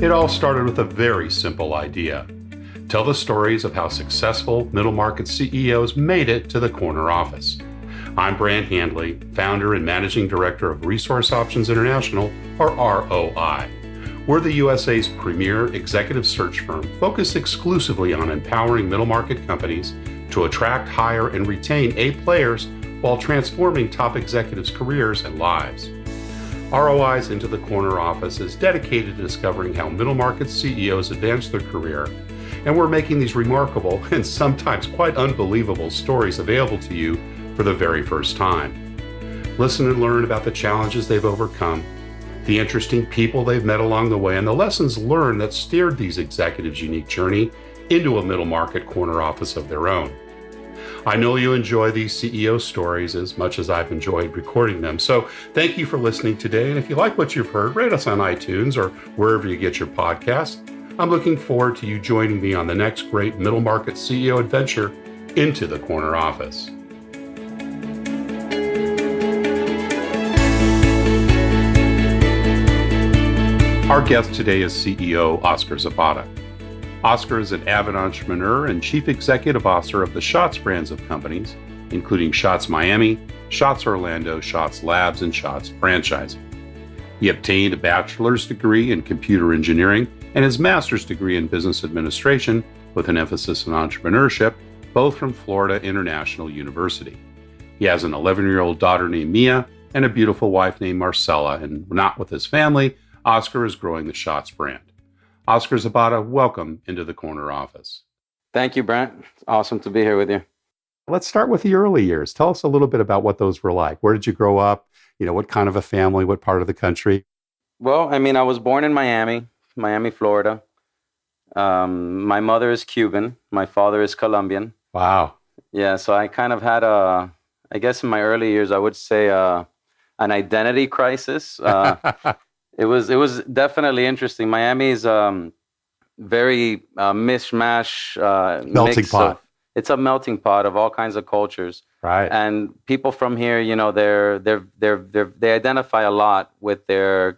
It all started with a very simple idea. Tell the stories of how successful middle market CEOs made it to the corner office. I'm Brant Handley, founder and managing director of Resource Options International, or ROI. We're the USA's premier executive search firm focused exclusively on empowering middle market companies to attract, hire, and retain A players while transforming top executives' careers and lives. ROI's Into the Corner office is dedicated to discovering how middle market CEOs advance their career, and we're making these remarkable and sometimes quite unbelievable stories available to you for the very first time. Listen and learn about the challenges they've overcome, the interesting people they've met along the way, and the lessons learned that steered these executives' unique journey into a middle market corner office of their own. I know you enjoy these CEO stories as much as I've enjoyed recording them. So thank you for listening today. And if you like what you've heard, rate us on iTunes or wherever you get your podcasts. I'm looking forward to you joining me on the next great middle market CEO adventure into the corner office. Our guest today is CEO Oscar Zapata. Oscar is an avid entrepreneur and chief executive officer of the Shots brands of companies, including Shots Miami, Shots Orlando, Shots Labs, and Shots Franchising. He obtained a bachelor's degree in computer engineering and his master's degree in business administration with an emphasis on entrepreneurship, both from Florida International University. He has an 11-year-old daughter named Mia and a beautiful wife named Marcela, and not with his family, Oscar is growing the Shots brand. Oscar Zapata, welcome into the corner office. Thank you, Brent. It's awesome to be here with you. Let's start with the early years. Tell us a little bit about what those were like. Where did you grow up? What kind of a family? What part of the country? Well, I was born in Miami, Florida. My mother is Cuban. My father is Colombian. Wow. Yeah, so I kind of had I guess in my early years, I would say an identity crisis. It was definitely interesting. Miami is very mishmash melting pot. It's a melting pot of all kinds of cultures. Right. And people from here, they identify a lot with their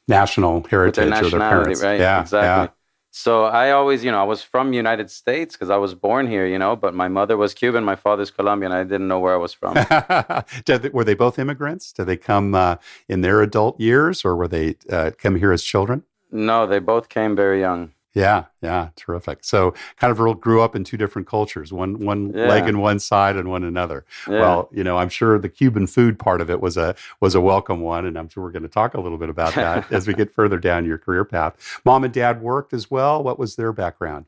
national heritage with their or their parents. Right? Yeah, exactly. Yeah. So I always, I was from United States because I was born here, but my mother was Cuban, my father's Colombian. I didn't know where I was from. Were they both immigrants? Did they come in their adult years, or were they come here as children? No, they both came very young. Yeah, terrific. So kind of grew up in two different cultures, one leg in one side and one another. Yeah. Well, I'm sure the Cuban food part of it was a welcome one, and I'm sure we're going to talk a little bit about that as we get further down your career path. Mom and dad worked as well. What was their background?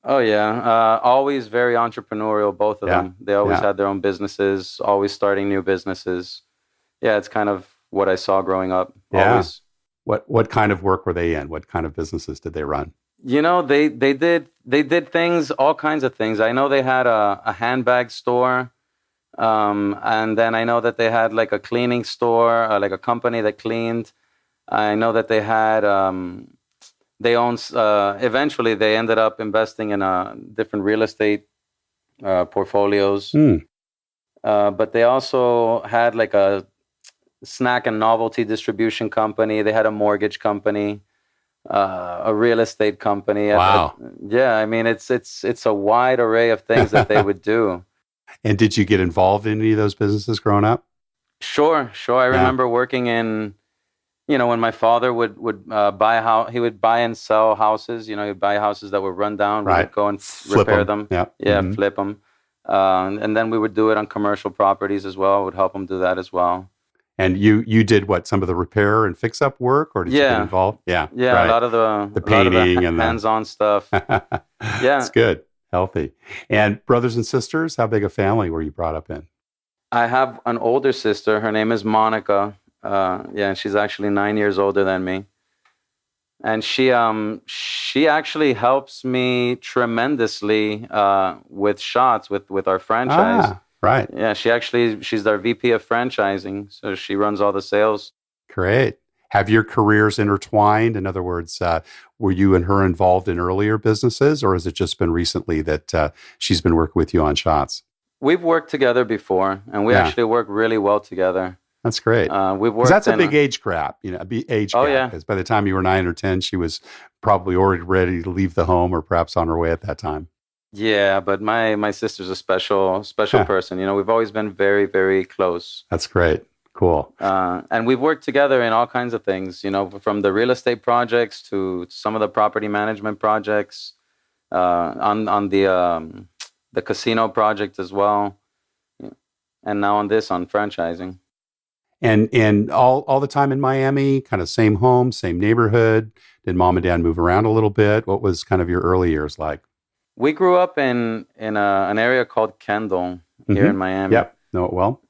Oh, yeah. Always very entrepreneurial, both of them. They always had their own businesses, always starting new businesses. Yeah, it's kind of what I saw growing up. Yeah. Always. What kind of work were they in? What kind of businesses did they run? They did things, all kinds of things. I know they had a handbag store, and then I know that they had like a cleaning store, like a company that cleaned. I know that they had they owned. Eventually, they ended up investing in different real estate portfolios. But they also had like a snack and novelty distribution company. They had a mortgage company. A real estate company. Wow. It's a wide array of things that they would do. And did you get involved in any of those businesses growing up? Sure. I remember working in, when my father would buy a house, he would buy and sell houses. He'd buy houses that would run down. Right. We would go and repair them. Yeah. Flip them. And then we would do it on commercial properties as well. Would help them do that as well. And you did what, some of the repair and fix-up work, or did you get involved? Yeah, right. A lot of the painting and hands-on stuff. Yeah, it's good, healthy. And brothers and sisters, how big a family were you brought up in? I have an older sister. Her name is Monica. And she's actually 9 years older than me. And she actually helps me tremendously with Shots, with our franchise. Right. Yeah, she's our VP of franchising, so she runs all the sales. Great. Have your careers intertwined? In other words, were you and her involved in earlier businesses, or has it just been recently that she's been working with you on Shots? We've worked together before, and we actually work really well together. That's great. We've Because worked that's a in. big age gap, age Oh gap. yeah, Because by the time you were 9 or 10, she was probably already ready to leave the home or perhaps on her way at that time. yeah. But my sister's a special person. We've always been very very close. That's great. Cool. And we've worked together in all kinds of things, from the real estate projects to some of the property management projects, on the casino project as well, and now on franchising. And all the time in Miami, kind of same home, same neighborhood. Did mom and dad move around a little bit? What was kind of your early years like? We grew up in an area called Kendall here in Miami. Yep. Know it well.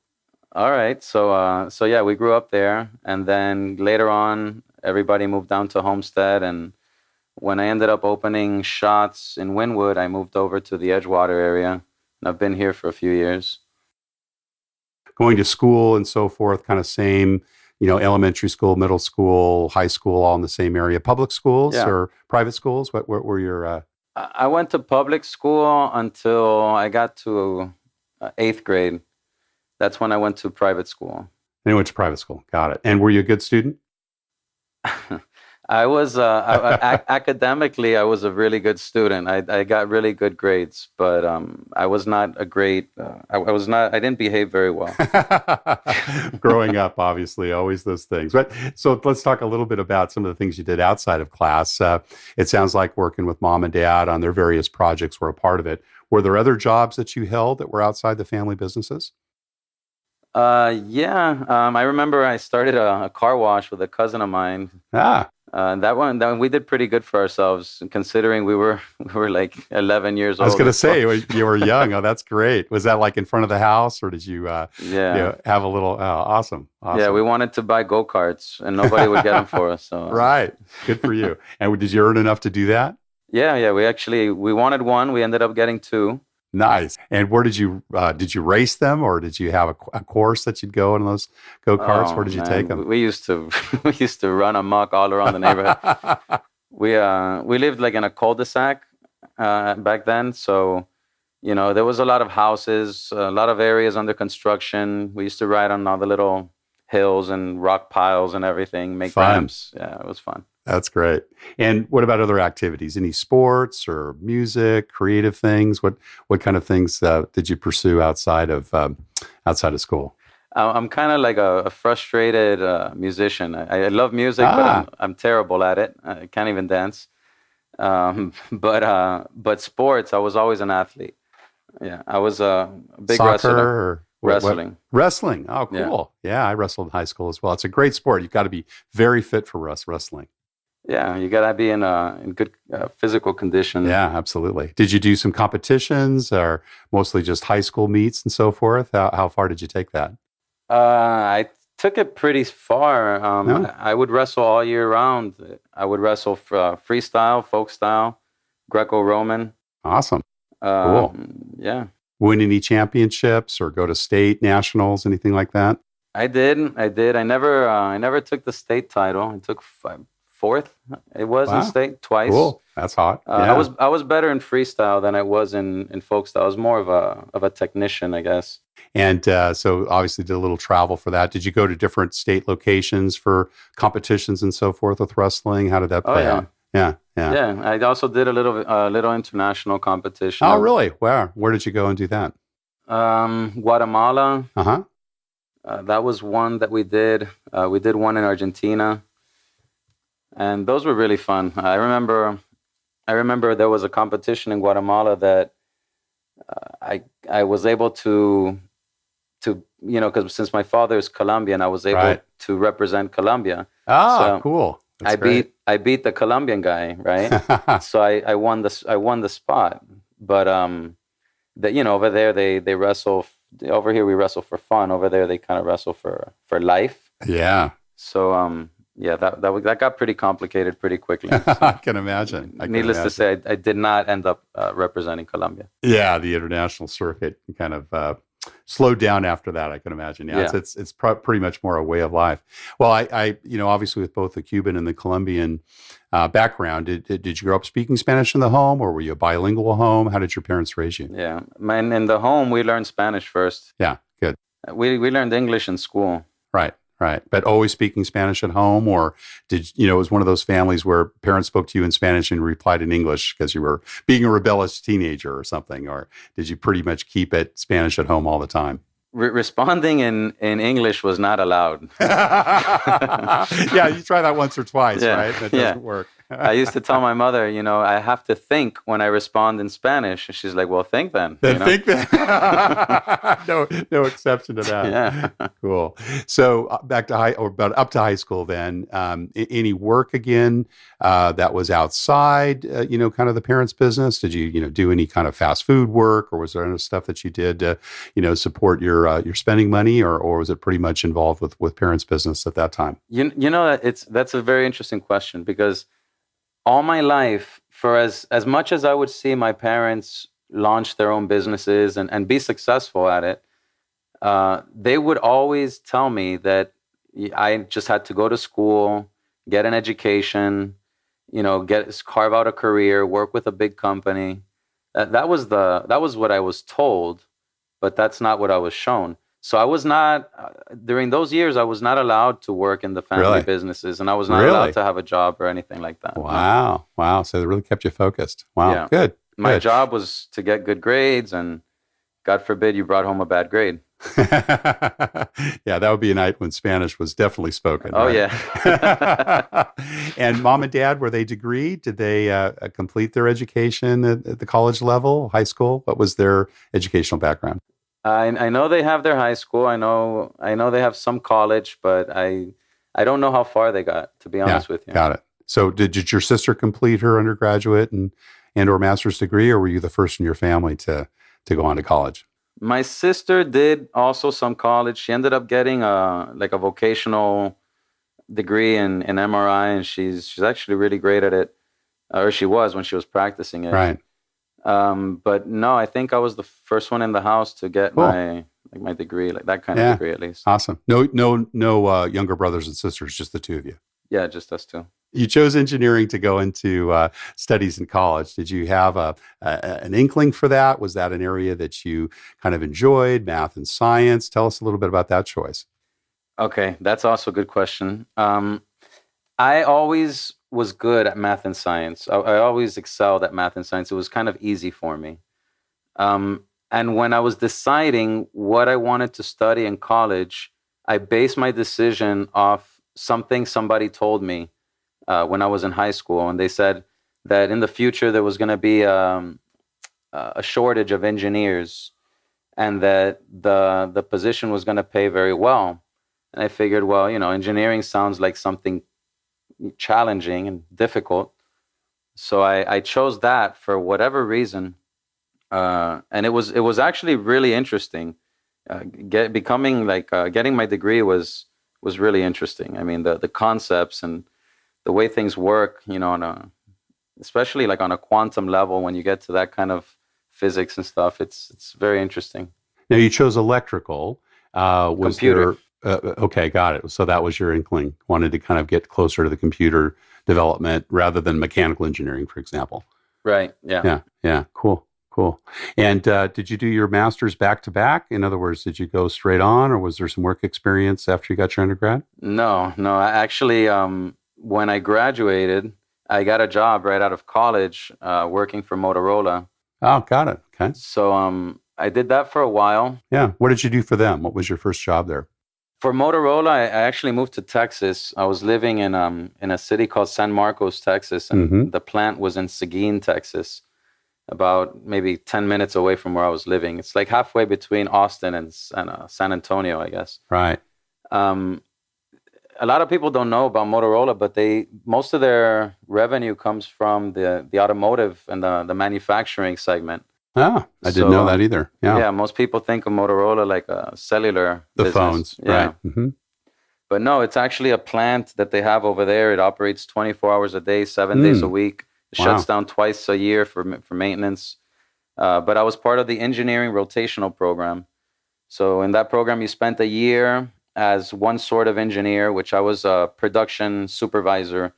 All right, so yeah, we grew up there, and then later on, everybody moved down to Homestead, and when I ended up opening shots in Wynwood, I moved over to the Edgewater area, and I've been here for a few years. Going to school and so forth, kind of same, elementary school, middle school, high school, all in the same area. Public schools Yeah. or private schools? What were your? I went to public school until I got to eighth grade. That's when I went to private school. And you went to private school. Got it. And were you a good student? I was academically, I was a really good student. I got really good grades, but I was not a great. I didn't behave very well. Growing up, obviously, always those things. But so let's talk a little bit about some of the things you did outside of class. It sounds like working with mom and dad on their various projects were a part of it. Were there other jobs that you held that were outside the family businesses? Yeah. I remember I started a car wash with a cousin of mine. Ah, That one we did pretty good for ourselves, considering we were like 11 years I was old. going to say you were young. Oh, that's great. Was that like in front of the house, or did you, Yeah. have a little? Oh, awesome, awesome. Yeah, we wanted to buy go-karts, and nobody would get them for us. So Right. Good for you. And did you earn enough to do that? yeah. We wanted one. We ended up getting two. Nice. And where did you race them, or did you have a course that you'd go in those go-karts? Oh Where did you man, take them? we used to we used to run amok all around the neighborhood. We lived like in a cul-de-sac back then, so there was a lot of houses, a lot of areas under construction. We used to ride on all the little hills and rock piles and everything, make Fun. ramps. Yeah, it was fun. That's great. And what about other activities? Any sports or music, creative things? What kind of things did you pursue outside of school? I'm kind of like a frustrated musician. I love music, but I'm terrible at it. I can't even dance. But sports, I was always an athlete. Yeah, I was a big Soccer wrestler. or Wrestling. Wrestling. Oh, Yeah. cool. Yeah, I wrestled in high school as well. It's a great sport. You've got to be very fit for wrestling. Yeah, you gotta be in good physical condition. Yeah, absolutely. Did you do some competitions or mostly just high school meets and so forth? How far did you take that? I took it pretty far. No? I would wrestle all year round. I would wrestle freestyle, folk style, Greco-Roman. Awesome. Cool. Yeah, Win any championships or go to state, nationals, anything like that? I did. I never took the state title. I took fourth. It was in Wow. state twice. Cool. That's hot. I was better in freestyle than I was in folk style. I was more of a technician, I guess. And so obviously did a little travel for that. Did you go to different state locations for competitions and so forth with wrestling? How did that play out? Yeah. Yeah, I also did a little international competition. Oh, really? Where did you go and do that? Guatemala. Uh-huh. That was one that we did. We did one in Argentina, and those were really fun. I remember there was a competition in Guatemala that I was able to because since my father is Colombian, I was able Right. to represent Colombia. Ah, So cool. That's great. I beat the Colombian guy, right? So I won the spot. But over there they wrestle. Over here we wrestle for fun. Over there they kind of wrestle for life. Yeah. So that got pretty complicated pretty quickly. So, I can imagine. needless to say, I did not end up representing Colombia. Yeah, the international circuit kind of slowed down after that, I can imagine. Yeah, Yeah. it's pretty much more a way of life. Well, I obviously with both the Cuban and the Colombian background, did you grow up speaking Spanish in the home, or were you a bilingual home? How did your parents raise you? Yeah, man. In the home, we learned Spanish first. Yeah, good. We learned English in school. Right. Right. But always speaking Spanish at home, or it was one of those families where parents spoke to you in Spanish and replied in English because you were being a rebellious teenager or something, or did you pretty much keep it Spanish at home all the time? Responding in English was not allowed. Yeah, you try that once or twice, Yeah, right? That yeah. doesn't work. I used to tell my mother, I have to think when I respond in Spanish. And she's like, well, think then. Then think that. No exception to that. Yeah. Cool. So back to about up to high school then. Any work again that was outside, kind of the parents' business? Did you, do any kind of fast food work, or was there other stuff that you did to, support your spending money, or was it pretty much involved with parents' business at that time? That's a very interesting question, because all my life, for as much as I would see my parents launch their own businesses and be successful at it, they would always tell me that I just had to go to school, get an education, carve out a career, work with a big company. That was what I was told, but that's not what I was shown. So I was not, during those years, I was not allowed to work in the family businesses, and I was not allowed to have a job or anything like that. Wow. No. Wow. So they really kept you focused. Wow. Yeah. Good. My job was to get good grades, and God forbid you brought home a bad grade. Yeah, that would be a night when Spanish was definitely spoken. Oh, right? Yeah. And mom and dad, were they degreed? Did they complete their education at the college level, high school? What was their educational background? I know they have their high school. I know they have some college, but I don't know how far they got, to be honest with you. Got it. So did your sister complete her undergraduate and or master's degree, or were you the first in your family to go on to college? My sister did also some college. She ended up getting a vocational degree in MRI, and she's actually really great at it, or she was when she was practicing it. Right. But no, I think I was the first one in the house to get my degree, like that kind of degree at least. Awesome. No younger brothers and sisters, just the two of you. Yeah, just us two. You chose engineering to go into studies in college. Did you have an inkling for that? Was that an area that you kind of enjoyed, math and science? Tell us a little bit about that choice. Okay, that's also a good question. I always was good at math and science. I always excelled at math and science. It was kind of easy for me. And when I was deciding what I wanted to study in college, I based my decision off something somebody told me when I was in high school. And they said that in the future there was going to be a shortage of engineers, and that the position was going to pay very well. And I figured, well, engineering sounds like something challenging and difficult. So I chose that for whatever reason. And it was actually really interesting. Getting my degree was really interesting. I mean, the concepts and the way things work, especially like on a quantum level, when you get to that kind of physics and stuff, it's very interesting. Now you chose electrical. Was computer. Okay, got it. So that was your inkling, wanted to kind of get closer to the computer development rather than mechanical engineering, for example. Right. Yeah. Yeah. Cool. And did you do your master's back to back? In other words, did you go straight on, or was there some work experience after you got your undergrad? No. Actually, when I graduated, I got a job right out of college working for Motorola. Oh, got it. Okay. So I did that for a while. Yeah. What did you do for them? What was your first job there? For Motorola, I actually moved to Texas. I was living in a city called San Marcos, Texas, and the plant was in Seguin, Texas, about maybe 10 minutes away from where I was living. It's like halfway between Austin and San Antonio, I guess. Right. A lot of people don't know about Motorola, but most of their revenue comes from the automotive and the manufacturing segment. Ah, I didn't know that either. Yeah, most people think of Motorola like a cellular business. Phones, yeah. Right. Mm-hmm. But no, it's actually a plant that they have over there. It operates 24 hours a day, 7 days a week. It shuts down twice a year for maintenance. But I was part of the engineering rotational program. So in that program, you spent a year as one sort of engineer, which I was a production supervisor.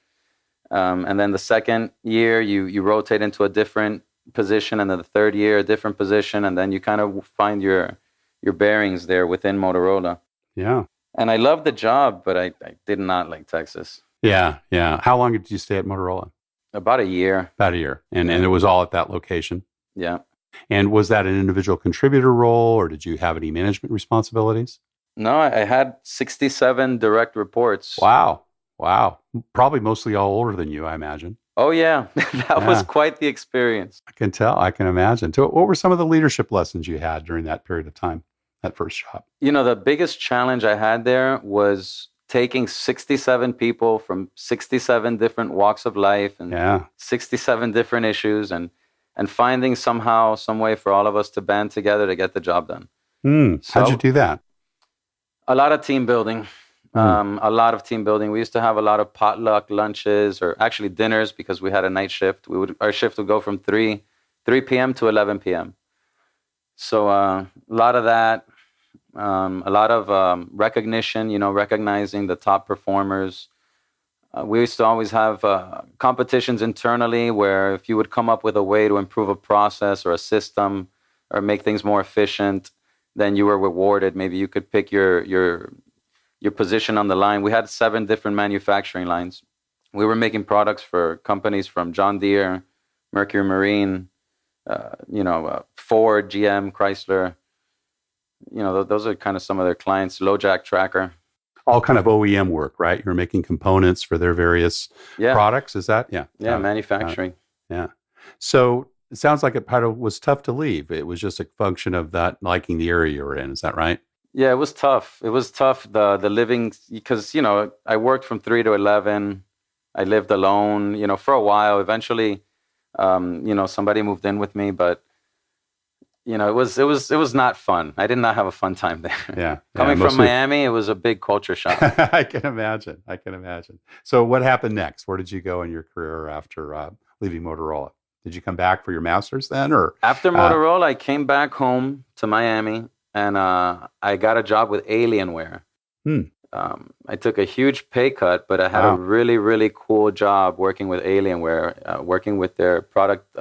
And then the second year, you rotate into a different position, and then the third year a different position, and then you kind of find your bearings there within Motorola. Yeah. And I loved the job, but I did not like Texas. Yeah, yeah. How long did you stay at Motorola? About a year. About a year. And Yeah. it was all at that location. Yeah. And was that an individual contributor role, or did you have any management responsibilities? No, I had 67 direct reports. Wow. Wow. Probably mostly all older than you, I imagine. Oh, yeah. That was Yeah. quite the experience. I can tell. I can imagine. So what were some of the leadership lessons you had during that period of time, that first job? The biggest challenge I had there was taking 67 people from 67 different walks of life and Yeah. 67 different issues and finding somehow, some way for all of us to band together to get the job done. How'd you do that? A lot of team building. Mm. A lot of team building. We used to have a lot of potluck lunches, or actually dinners, because we had a night shift. Our shift would go from 3 p.m. to 11 p.m. So a lot of that, a lot of recognition. Recognizing the top performers. We used to always have competitions internally, where if you would come up with a way to improve a process or a system or make things more efficient, then you were rewarded. Maybe you could pick your position on the line. We had 7 different manufacturing lines. We were making products for companies from John Deere, Mercury Marine, Ford, GM, Chrysler. Those are kind of some of their clients. LoJack Tracker. All kind of OEM work, right? You're making components for their various products. Is that? Yeah. Yeah, manufacturing. Yeah. So it sounds like it probably was tough to leave. It was just a function of that liking the area you were in. Is that right? Yeah, it was tough. It was tough, the living, because, I worked from 3 to 11. I lived alone, for a while. Eventually, somebody moved in with me, but, it was not fun. I did not have a fun time there. Yeah. Coming from Miami, it was a big culture shock. I can imagine. So what happened next? Where did you go in your career after leaving Motorola? Did you come back for your master's then, or? After Motorola, I came back home to Miami. And I got a job with Alienware. I took a huge pay cut, but I had a really, really cool job working with Alienware, working with their product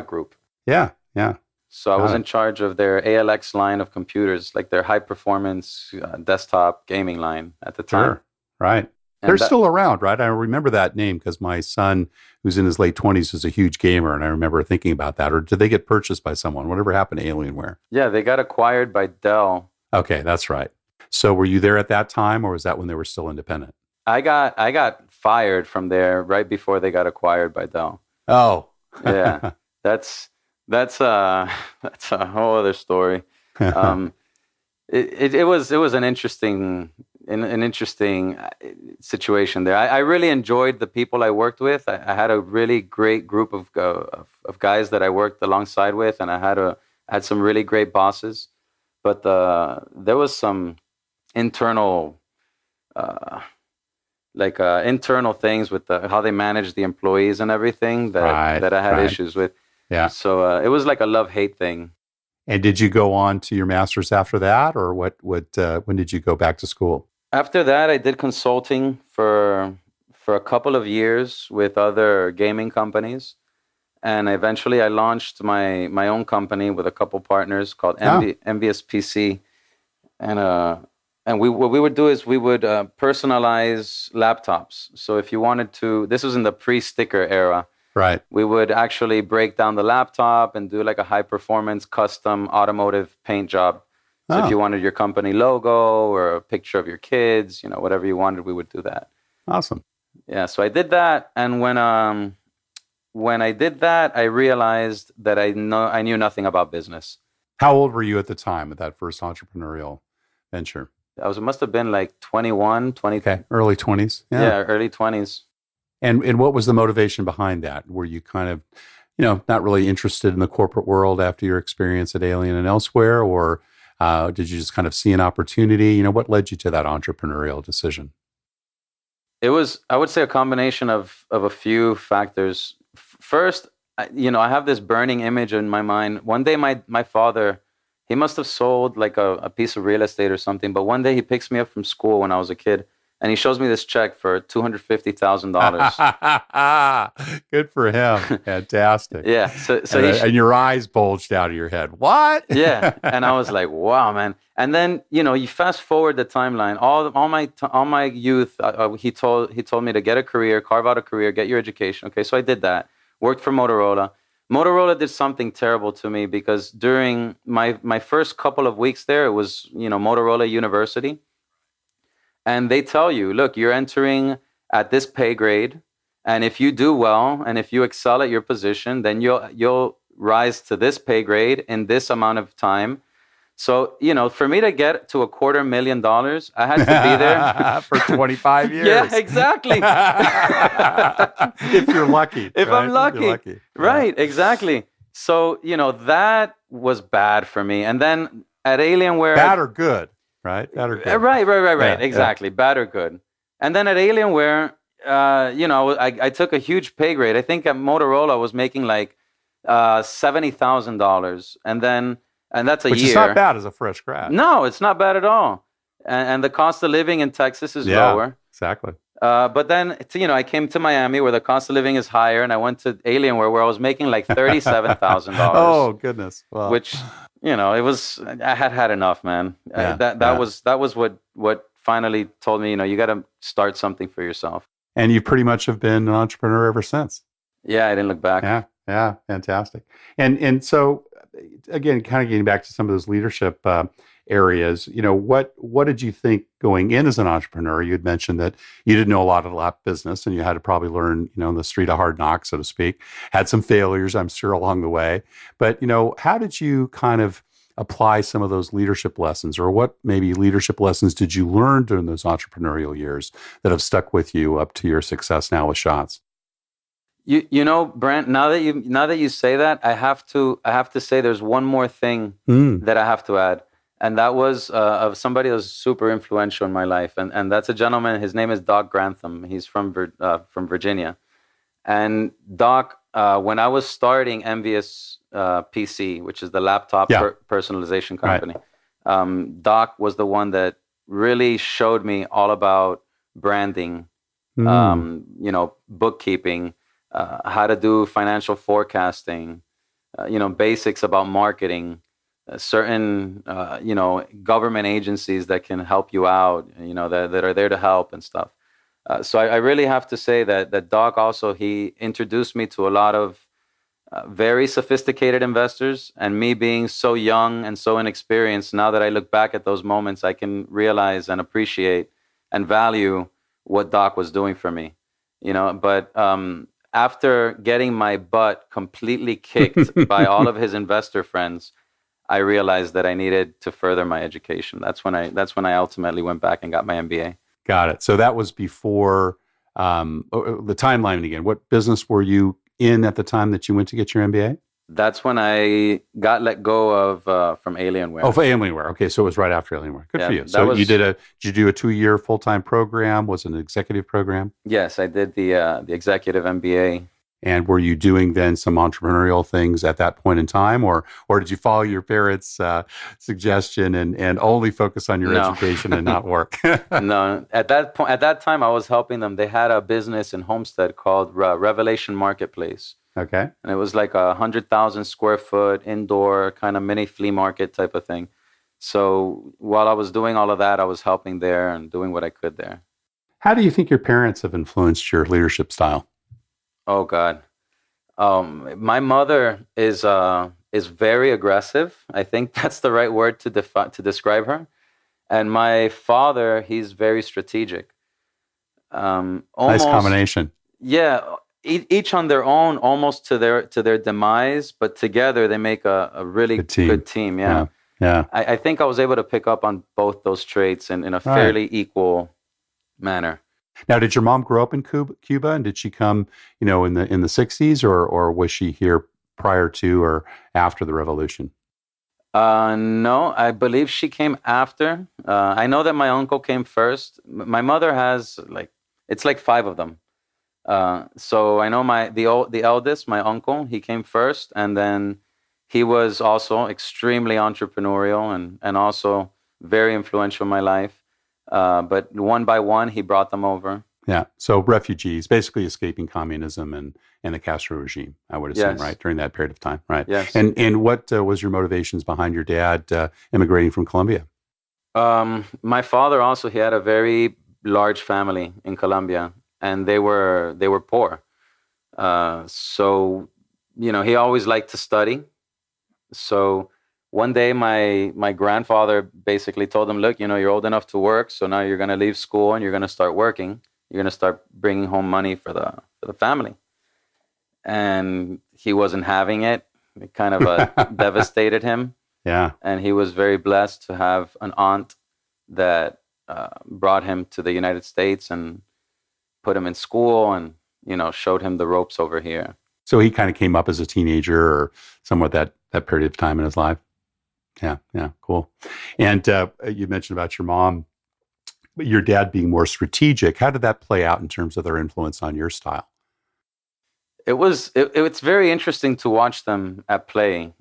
group. Yeah, yeah. So I was in charge of their ALX line of computers, like their high performance desktop gaming line at the time. Sure, right. They're still around, right? I remember that name because my son, who's in his late 20s, is a huge gamer, and I remember thinking about that. Or did they get purchased by someone? Whatever happened to Alienware? Yeah, they got acquired by Dell. Okay, that's right. So were you there at that time, or was that when they were still independent? I got fired from there right before they got acquired by Dell. Oh, yeah, that's a whole other story. It was an interesting situation there. I really enjoyed the people I worked with. I had a really great group of guys that I worked alongside with, and I had some really great bosses. But there was some internal internal things with how they managed the employees and everything that I had issues with. Yeah. So it was like a love-hate thing. And did you go on to your master's after that, or when did you go back to school? After that, I did consulting for a couple of years with other gaming companies, and eventually I launched my own company with a couple partners called Envious PC, and what we would do is we would personalize laptops. So if you wanted to, this was in the pre-sticker era. Right. We would actually break down the laptop and do like a high-performance custom automotive paint job. So if you wanted your company logo or a picture of your kids, whatever you wanted, we would do that. Awesome. Yeah, so I did that, and when I did that, I realized that I knew nothing about business. How old were you at the time of that first entrepreneurial venture? Must have been like 21, 20. Okay, early 20s. Yeah, early 20s. And what was the motivation behind that? Were you kind of, not really interested in the corporate world after your experience at Alien and elsewhere, or did you just kind of see an opportunity? What led you to that entrepreneurial decision? It was, I would say, a combination of a few factors. First, I have this burning image in my mind. One day, my father, he must have sold like a piece of real estate or something, but one day he picks me up from school when I was a kid, And he shows me this check for $250,000. Good for him. Fantastic. Yeah. And your eyes bulged out of your head. What? Yeah. And I was like, wow, man. And then, you fast forward the timeline. All my youth, he told me to get a career, carve out a career, get your education. Okay, so I did that. Worked for Motorola. Motorola did something terrible to me because during my first couple of weeks there, it was, Motorola University. And they tell you, look, you're entering at this pay grade. And if you do well, and if you excel at your position, then you'll rise to this pay grade in this amount of time. So, for me to get to $250,000, I had to be there for 25 years. Yeah, exactly. If you're lucky. If right? I'm lucky. If you're lucky. Right, exactly. So, that was bad for me. And then at Alienware... Bad or good, right? Bad or good. Right. Yeah, exactly. Yeah. Bad or good. And then at Alienware, I took a huge pay grade. I think at Motorola I was making like $70,000. And that's a Which year. Which is not bad as a fresh grad. No, it's not bad at all. And the cost of living in Texas is lower. Exactly. But then, I came to Miami where the cost of living is higher, and I went to Alienware where I was making like $37,000. Oh, goodness. Wow. Which, I had enough, man. Yeah, that was what finally told me, you got to start something for yourself. And you pretty much have been an entrepreneur ever since. Yeah, I didn't look back. Yeah, fantastic. And so, again, kind of getting back to some of those leadership areas, what did you think going in as an entrepreneur? You had mentioned that you didn't know a lot about business and you had to probably learn, in the street of hard knocks, so to speak. Had some failures, I'm sure, along the way. But, how did you kind of apply some of those leadership lessons, or what maybe leadership lessons did you learn during those entrepreneurial years that have stuck with you up to your success now with Shots? Brent, now that you say that, I have to say there's one more thing that I have to add. And that was of somebody that was super influential in my life. And that's a gentleman, his name is Doc Grantham. He's from Virginia. And Doc, when I was starting Envious PC, which is the laptop personalization company, Doc was the one that really showed me all about branding, bookkeeping, how to do financial forecasting, basics about marketing, certain, government agencies that can help you out, that are there to help and stuff. So I really have to say that Doc also, he introduced me to a lot of very sophisticated investors, and me being so young and so inexperienced, now that I look back at those moments, I can realize and appreciate and value what Doc was doing for me, but after getting my butt completely kicked by all of his investor friends, I realized that I needed to further my education. That's when I ultimately went back and got my MBA. Got it. So that was before the timeline again. What business were you in at the time that you went to get your MBA? That's when I got let go of from Alienware. Oh, for Alienware. Okay, so it was right after Alienware. Good for you. So did you do a 2-year full-time program? Was it an executive program? Yes, I did the executive MBA. And were you doing then some entrepreneurial things at that point in time, or did you follow your parents' suggestion and only focus on your education and not work? No, at that time I was helping them. They had a business in Homestead called Revelation Marketplace. Okay. And it was like 100,000 square foot indoor kind of mini flea market type of thing. So while I was doing all of that, I was helping there and doing what I could there. How do you think your parents have influenced your leadership style? Oh God, my mother is very aggressive. I think that's the right word to describe her. And my father, he's very strategic. Nice combination. Yeah, each on their own, almost to their demise, but together they make a really good team. Yeah. I think I was able to pick up on both those traits in a fairly equal manner. Now, did your mom grow up in Cuba, and did she come, in the 60s, or was she here prior to or after the revolution? No, I believe she came after. I know that my uncle came first. My mother has it's like 5 of them. So I know the eldest, my uncle, he came first, and then he was also extremely entrepreneurial and also very influential in my life. But one by one, he brought them over. Yeah. So refugees, basically escaping communism and the Castro regime, I would assume, Yes. right? During that period of time, right? Yes. And what was your motivations behind your dad immigrating from Colombia? My father also, he had a very large family in Colombia, and they were poor. So, he always liked to study. So one day my grandfather basically told him, look, you're old enough to work, so now you're going to leave school and you're going to start working. You're going to start bringing home money for the family. And he wasn't having it. It kind of devastated him. Yeah. And he was very blessed to have an aunt that brought him to the United States and put him in school and, showed him the ropes over here. So he kind of came up as a teenager or somewhat that period of time in his life. Yeah, cool. And you mentioned about your mom, but your dad being more strategic. How did that play out in terms of their influence on your style? It's very interesting to watch them at play,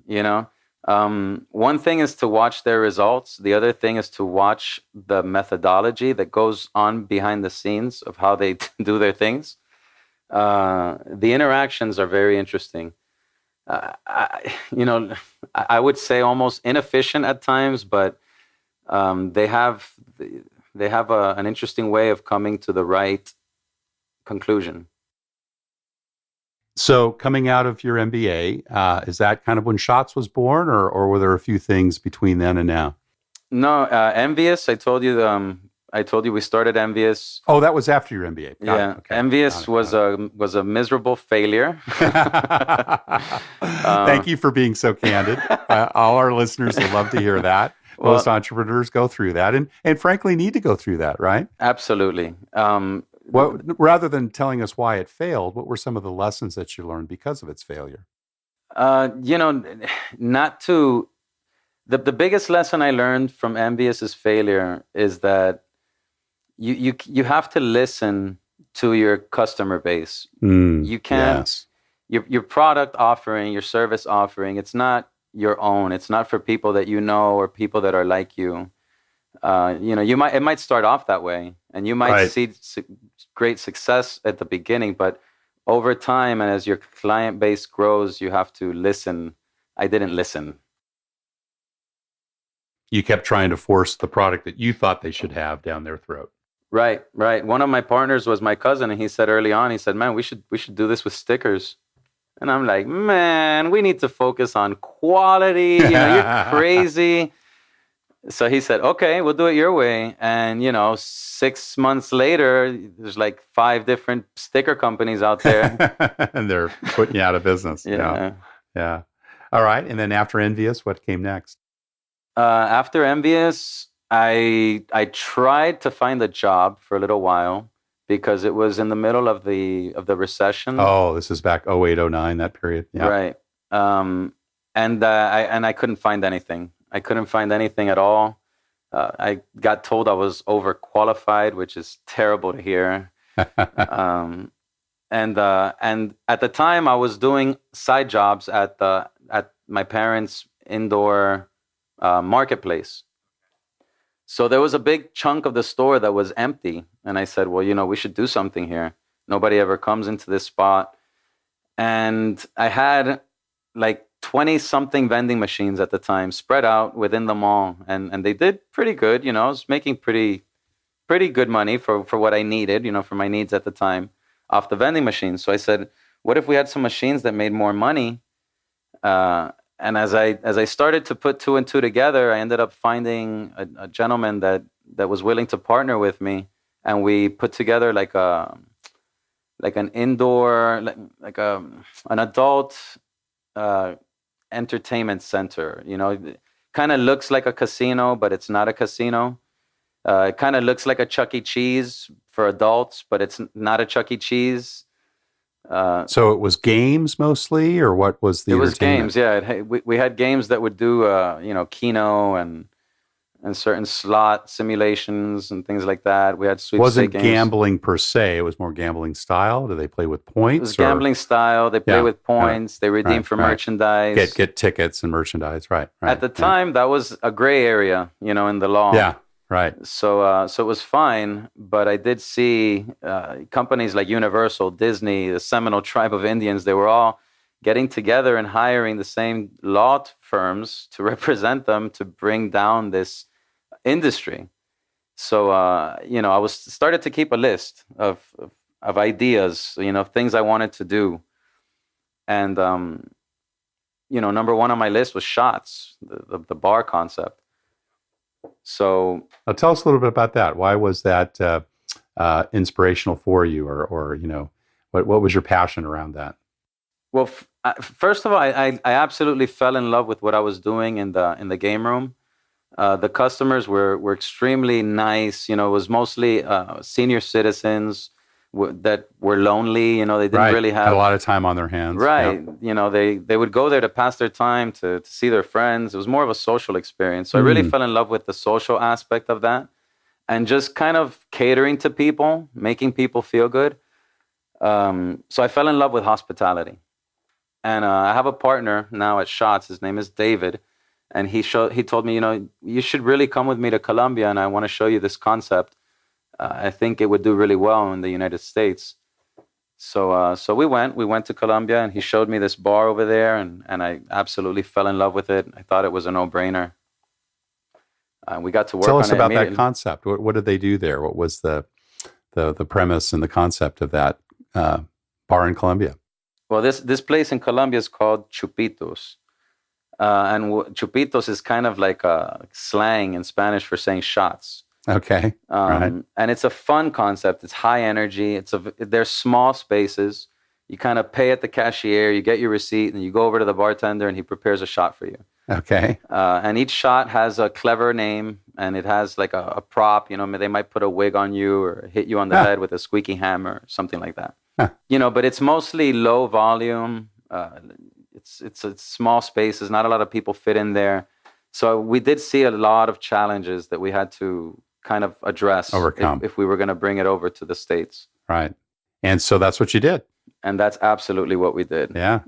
One thing is to watch their results. The other thing is to watch the methodology that goes on behind the scenes of how they do their things. The interactions are very interesting. I would say almost inefficient at times, but they have an interesting way of coming to the right conclusion. So coming out of your MBA, is that kind of when Shots was born, or were there a few things between then and now? No, Envious. I told you we started Envious. Oh, that was after your MBA. Got it. Okay. Envious was a miserable failure. Thank you for being so candid. All our listeners will love to hear that. Most entrepreneurs go through that, and frankly need to go through that, right? Absolutely. Well, rather than telling us why it failed, what were some of the lessons that you learned because of its failure? Not to. The biggest lesson I learned from Envious's failure is that you have to listen to your customer base. You can't. Yes. Your product offering, your service offering, it's not your own. It's not for people that you know or people that are like you. It might start off that way, and you might see great success at the beginning, but over time and as your client base grows, you have to listen. I didn't listen. You kept trying to force the product that you thought they should have down their throat. Right. One of my partners was my cousin, and he said early on, he said, "Man, we should do this with stickers." And I'm like, "Man, we need to focus on quality. You're crazy." So he said, "Okay, we'll do it your way." And 6 months later, there's like 5 different sticker companies out there, and they're putting you out of business. Yeah. All right. And then after Envious, what came next? After Envious, I tried to find a job for a little while because it was in the middle of the recession. Oh, this is back 08, 09, that period. Yeah. Right. And I couldn't find anything. I couldn't find anything at all. I got told I was overqualified, which is terrible to hear. And at the time, I was doing side jobs at my parents' indoor marketplace. So there was a big chunk of the store that was empty, and I said, "Well, we should do something here. Nobody ever comes into this spot." And I had like 20-something vending machines at the time spread out within the mall, and they did pretty good. I was making pretty good money for what I needed, for my needs at the time off the vending machines. So I said, what if we had some machines that made more money? And as I started to put 2 and 2 together, I ended up finding a gentleman that was willing to partner with me, and we put together like an indoor, an adult entertainment center. It kind of looks like a casino, but it's not a casino. It kind of looks like a Chuck E. Cheese for adults, but it's not a Chuck E. Cheese. So it was games mostly, or what was the entertainment? Games, yeah. We had games that would do, Keno and certain slot simulations and things like that. We had sweepstake Wasn't games. Gambling per se. It was more gambling style. Do they play with points? It was gambling style. They play with points. They redeem for merchandise. Get tickets and merchandise. Right. At the time, that was a gray area, in the law. Yeah. Right. So it was fine, but I did see companies like Universal, Disney, the Seminole Tribe of Indians. They were all getting together and hiring the same law firms to represent them to bring down this industry. So I was started to keep a list of ideas, things I wanted to do, and number one on my list was shots, the bar concept. So Now tell us a little bit about that. Why was that inspirational for you, or what was your passion around that? Well, first of all, I absolutely fell in love with what I was doing in the game room. The customers were extremely nice. It was mostly senior citizens that were lonely. They didn't Right. really Had a have. lot of time on their hands. Right. Yep. They would go there to pass their time, to see their friends. It was more of a social experience. So I really fell in love with the social aspect of that, and just kind of catering to people, making people feel good. So I fell in love with hospitality. And I have a partner now at Shots. His name is David. And he told me, you should really come with me to Colombia, and I want to show you this concept. I think it would do really well in the United States. So we went to Colombia, and he showed me this bar over there, and I absolutely fell in love with it. I thought it was a no-brainer. We got to work Tell on us it about that immediately. concept. What did they do there? What was the premise and the concept of that bar in Colombia? Well, this place in Colombia is called Chupitos. And Chupitos is kind of like a slang in Spanish for saying shots. Okay. Right. And it's a fun concept. It's high energy. There's small spaces. You kind of pay at the cashier, you get your receipt, and you go over to the bartender, and he prepares a shot for you. Okay. And each shot has a clever name, and it has like a prop. They might put a wig on you or hit you on the head with a squeaky hammer, or something like that. Huh. But it's mostly low volume. It's small spaces. Not a lot of people fit in there. So we did see a lot of challenges that we had to kind of address, Overcome. if we were going to bring it over to the States. Right. And so that's what you did. And that's absolutely what we did. Yeah.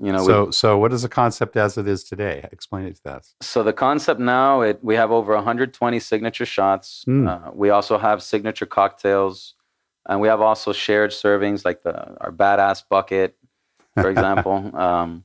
So what is the concept as it is today? Explain it to us. So the concept now, we have over 120 signature shots. We also have signature cocktails, and we have also shared servings like our badass bucket, for example.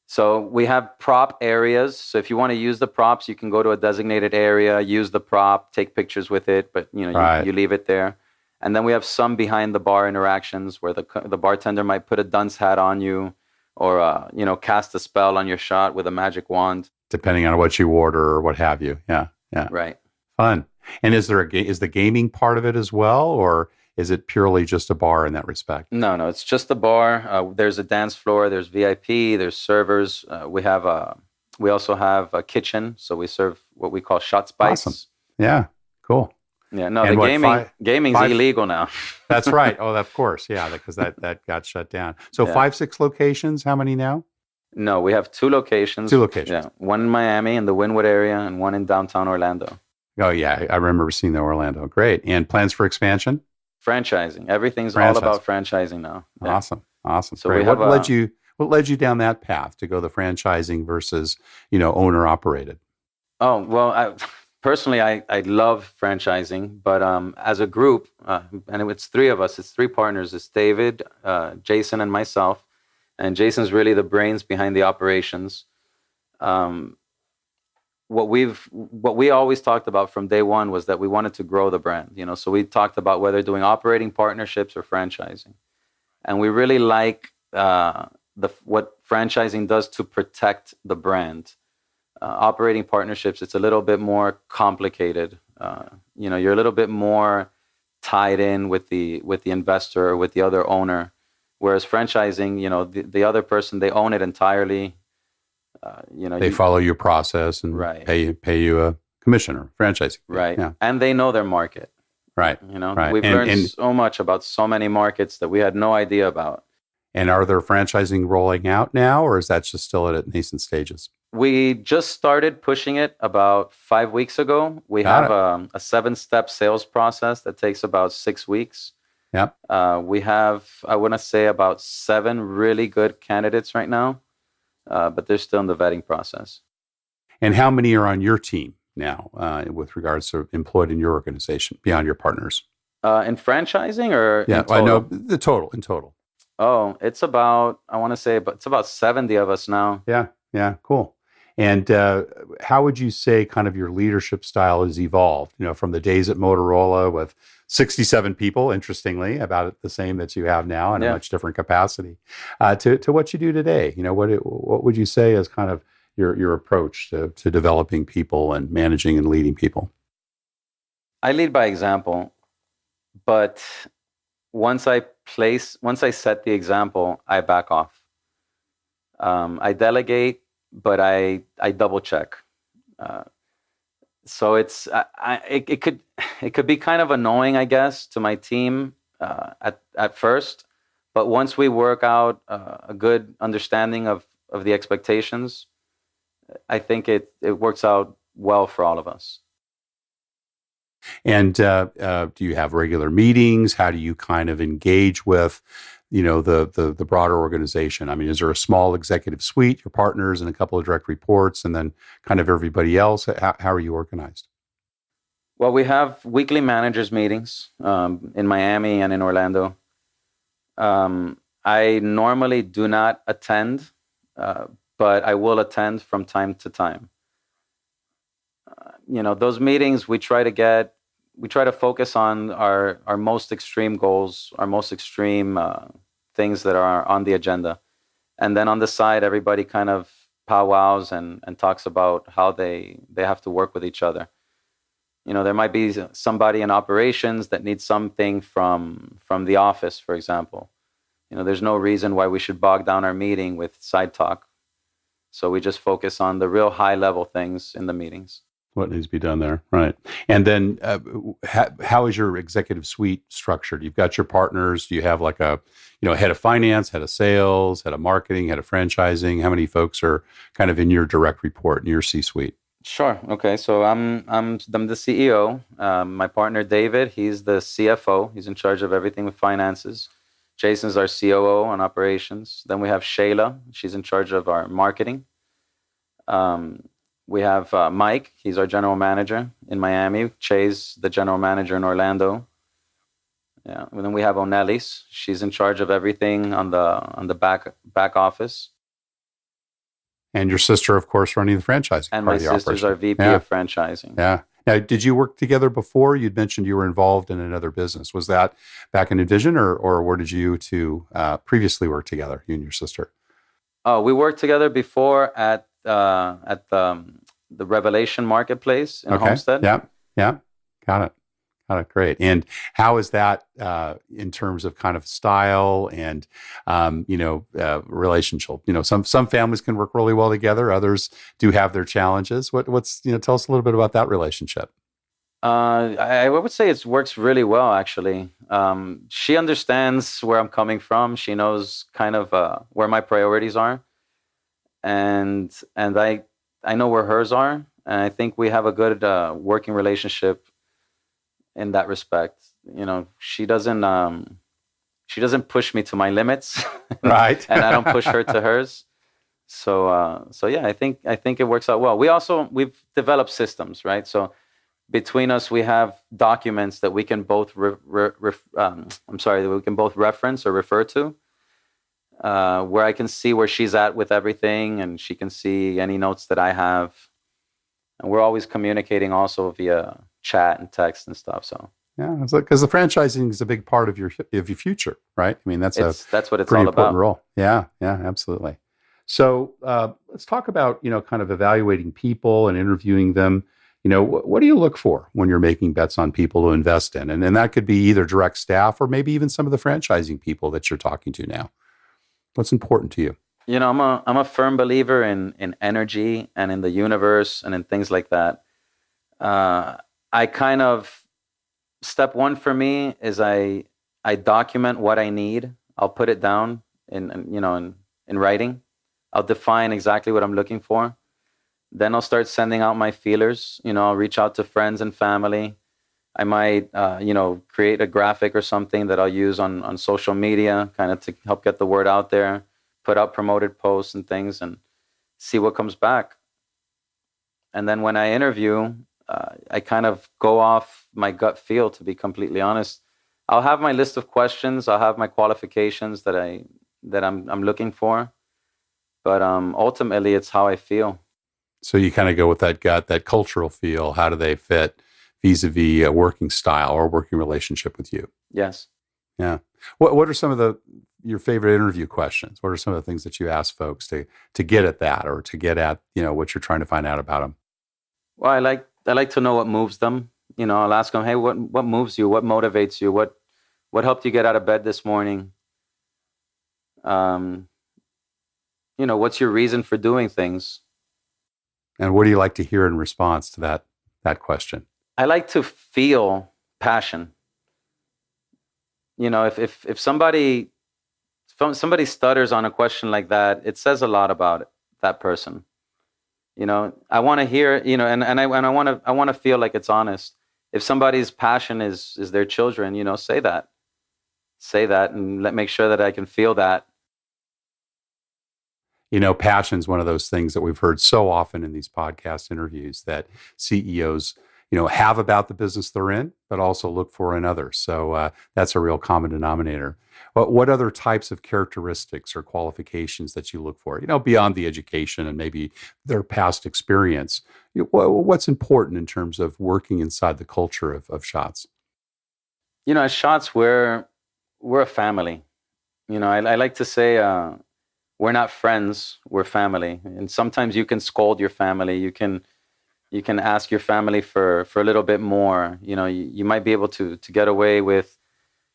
So we have prop areas. So if you want to use the props, you can go to a designated area, use the prop, take pictures with it, but Right. you leave it there. And then we have some behind the bar interactions where the bartender might put a dunce hat on you, or cast a spell on your shot with a magic wand. Depending on what you order or what have you. Yeah. Yeah. Right. Fun. And is the gaming part of it as well, or is it purely just a bar in that respect? No, it's just the bar. There's a dance floor. There's VIP. There's servers. We also have a kitchen, so we serve what we call shot spice. Awesome. Yeah. Cool. Yeah. No, And the gaming's illegal now. That's right. Oh, of course. Yeah, because that got shut down. So 5-6 locations. How many now? No, we have 2 locations. 2 locations. Yeah, one in Miami in the Wynwood area, and one in downtown Orlando. Oh yeah, I remember seeing the Orlando. Great. And plans for expansion? Franchising. Everything's all about franchising now. Yeah. Awesome. So Great. we have what led you down that path to go the franchising versus owner operated? Oh well, personally, I love franchising, but as a group, and it's 3 of us. It's 3 partners. It's David, Jason, and myself. And Jason's really the brains behind the operations. What we always talked about from day one was that we wanted to grow the brand. So we talked about whether doing operating partnerships or franchising, and we really like what franchising does to protect the brand. Operating partnerships, it's a little bit more complicated. You're a little bit more tied in with the investor or with the other owner, whereas franchising, the other person, they own it entirely. They follow your process and Right. pay you a commission or franchising. Right. Yeah. And they know their market. Right. Right. We've learned so much about so many markets that we had no idea about. And are there franchising rolling out now, or is that just still at nascent stages? We just started pushing it about 5 weeks ago. We have a 7-step sales process that takes about 6 weeks. Yep. We have, I want to say, about 7 really good candidates right now, but they're still in the vetting process. And how many are on your team now with regards to employed in your organization beyond your partners? In franchising or Yeah, in I know total? the total in total. Oh, it's about, I want to say, but it's about 70 of us now. Yeah, yeah, cool. And how would you say kind of your leadership style has evolved? From the days at Motorola with 67 people, interestingly, about the same that you have now in a Yeah. much different capacity, to what you do today. What would you say is kind of your approach to developing people and managing and leading people? I lead by example, but once I set the example, I back off. I delegate, but I double check. Uh, so it could be kind of annoying, I guess, to my team at first, but once we work out a good understanding of the expectations, I think it works out well for all of us. And do you have regular meetings? How do you kind of engage with, the broader organization? I mean, is there a small executive suite, your partners, and a couple of direct reports, and then kind of everybody else? How are you organized? Well, we have weekly managers meetings in Miami and in Orlando. I normally do not attend, uh, but I will attend from time to time. Those meetings we try to focus on our most extreme goals, our most extreme things that are on the agenda, and then on the side, everybody kind of powwows and talks about how they have to work with each other. There might be somebody in operations that needs something from the office, for example. There's no reason why we should bog down our meeting with side talk. So we just focus on the real high level things in the meetings. What needs to be done there, right? And then, how is your executive suite structured? You've got your partners. Do you have like a, head of finance, head of sales, head of marketing, head of franchising? How many folks are kind of in your direct report in your C-suite? Sure. Okay. So I'm the CEO. My partner David, he's the CFO. He's in charge of everything with finances. Jason's our COO on operations. Then we have Shayla. She's in charge of our marketing. Um, we have Mike. He's our general manager in Miami. Chase, the general manager in Orlando. Yeah. And then we have Onelis. She's in charge of everything on the back office. And your sister, of course, running the franchising And part my of the sister's operation. our VP Yeah, of franchising. yeah. Now, did you work together before? You'd mentioned you were involved in another business. Was that back in Envision, or where did you two previously work together, you and your sister? Oh, we worked together before at the Revelation Marketplace in Okay. Homestead. Yeah. Yeah. Got it. Got it. Great. And how is that in terms of kind of style and relationship? Some families can work really well together. Others do have their challenges. What's tell us a little bit about that relationship. I would say it works really well, actually. She understands where I'm coming from. She knows kind of where my priorities are, and I know where hers are, and I think we have a good working relationship in that respect. She doesn't push me to my limits, Right. and I don't push her to hers. So yeah, I think it works out well. We've developed systems, right? So between us, we have documents that we can both that we can both reference or refer to, where I can see where she's at with everything, and she can see any notes that I have. And we're always communicating also via chat and text and stuff. So Yeah, it's like because the franchising is a big part of your future, right? I mean, that's that's what it's pretty all important about. role. Yeah, yeah, absolutely. So let's talk about kind of evaluating people and interviewing them. What do you look for when you're making bets on people to invest in, and that could be either direct staff or maybe even some of the franchising people that you're talking to now. What's important to you? I'm a firm believer in energy and in the universe and in things like that. Uh, I kind of step one for me is I document what I need. I'll put it down in writing. I'll define exactly what I'm looking for. Then I'll start sending out my feelers. I'll reach out to friends and family. I might create a graphic or something that I'll use on social media, kind of to help get the word out there. Put out promoted posts and things and see what comes back. And then when I interview, I kind of go off my gut feel, to be completely honest. I'll have my list of questions. I'll have my qualifications that I'm looking for. But ultimately, it's how I feel. So you kind of go with that gut, that cultural feel. How do they fit vis-a-vis a working style or working relationship with you? Yes. Yeah. What are some of your favorite interview questions? What are some of the things that you ask folks to get at that, or to get at, what you're trying to find out about them? Well, I like to know what moves them. I'll ask them, hey, what moves you? What motivates you? What helped you get out of bed this morning? What's your reason for doing things? And what do you like to hear in response to that question? I like to feel passion. If somebody stutters on a question like that, it says a lot about that person. I want to hear, and I want to feel like it's honest. If somebody's passion is their children, say that, and make sure that I can feel that. Passion's one of those things that we've heard so often in these podcast interviews that CEOs, have about the business they're in, but also look for in others. So that's a real common denominator. But what other types of characteristics or qualifications that you look for, beyond the education and maybe their past experience? What's important in terms of working inside the culture of Schatz? At Schatz, we're a family. I like to say, we're not friends, we're family. And sometimes you can scold your family. You can ask your family for a little bit more. You might be able to get away with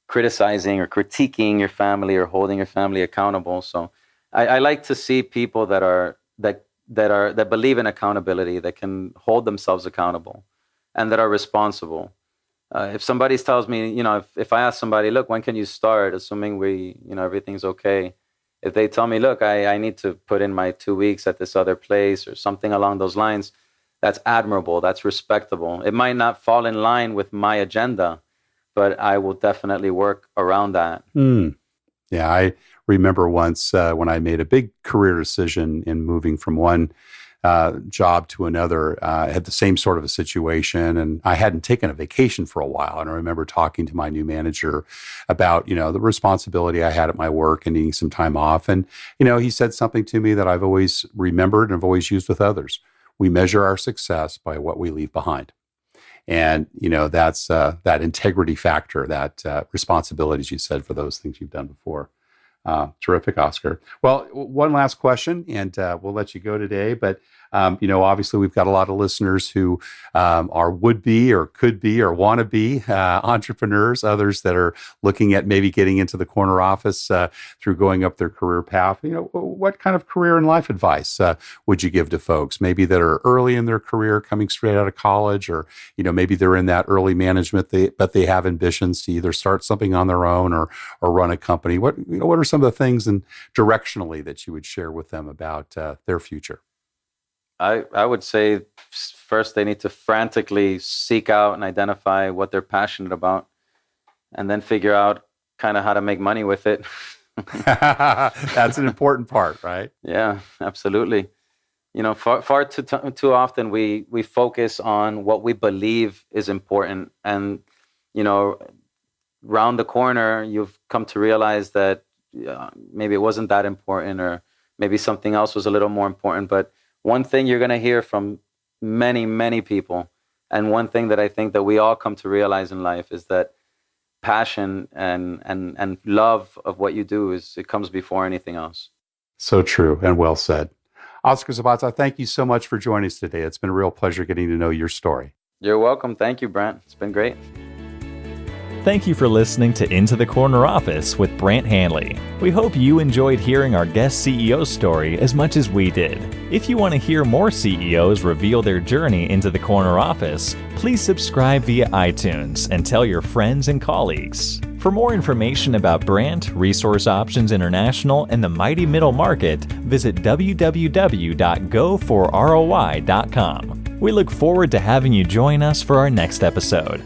criticizing or critiquing your family or holding your family accountable. So I like to see people that believe in accountability, that can hold themselves accountable, and that are responsible. If somebody tells me, if I ask somebody, look, when can you start, assuming everything's okay. If they tell me, look, I need to put in my 2 weeks at this other place or something along those lines, that's admirable. That's respectable. It might not fall in line with my agenda, but I will definitely work around that. Yeah, I remember once when I made a big career decision in moving from one job to another. I had the same sort of a situation, and I hadn't taken a vacation for a while. And I remember talking to my new manager about, the responsibility I had at my work and needing some time off. And, he said something to me that I've always remembered and I've always used with others. We measure our success by what we leave behind. And, that's that integrity factor, that responsibility, as you said, for those things you've done before. Terrific, Oscar. Well, one last question, and we'll let you go today. But, obviously we've got a lot of listeners who are would-be or could be or want to be entrepreneurs, others that are looking at maybe getting into the corner office through going up their career path. What kind of career and life advice would you give to folks maybe that are early in their career, coming straight out of college, or, maybe they're in that early management, but they have ambitions to either start something on their own or run a company? What are some of the things and directionally that you would share with them about their future? I would say first they need to frantically seek out and identify what they're passionate about, and then figure out kind of how to make money with it. That's an important part, right? Yeah, absolutely. Far too often we focus on what we believe is important, and round the corner you've come to realize that maybe it wasn't that important, or maybe something else was a little more important. But one thing you're going to hear from many, many people, and one thing that I think that we all come to realize in life, is that passion and love of what you do it comes before anything else. So true, and well said. Oscar Zapata, thank you so much for joining us today. It's been a real pleasure getting to know your story. You're welcome. Thank you, Brent. It's been great. Thank you for listening to Into the Corner Office with Brant Hanley. We hope you enjoyed hearing our guest CEO story as much as we did. If you want to hear more CEOs reveal their journey into the corner office, please subscribe via iTunes and tell your friends and colleagues. For more information about Brant, Resource Options International, and the mighty middle market, visit www.goforroi.com. We look forward to having you join us for our next episode.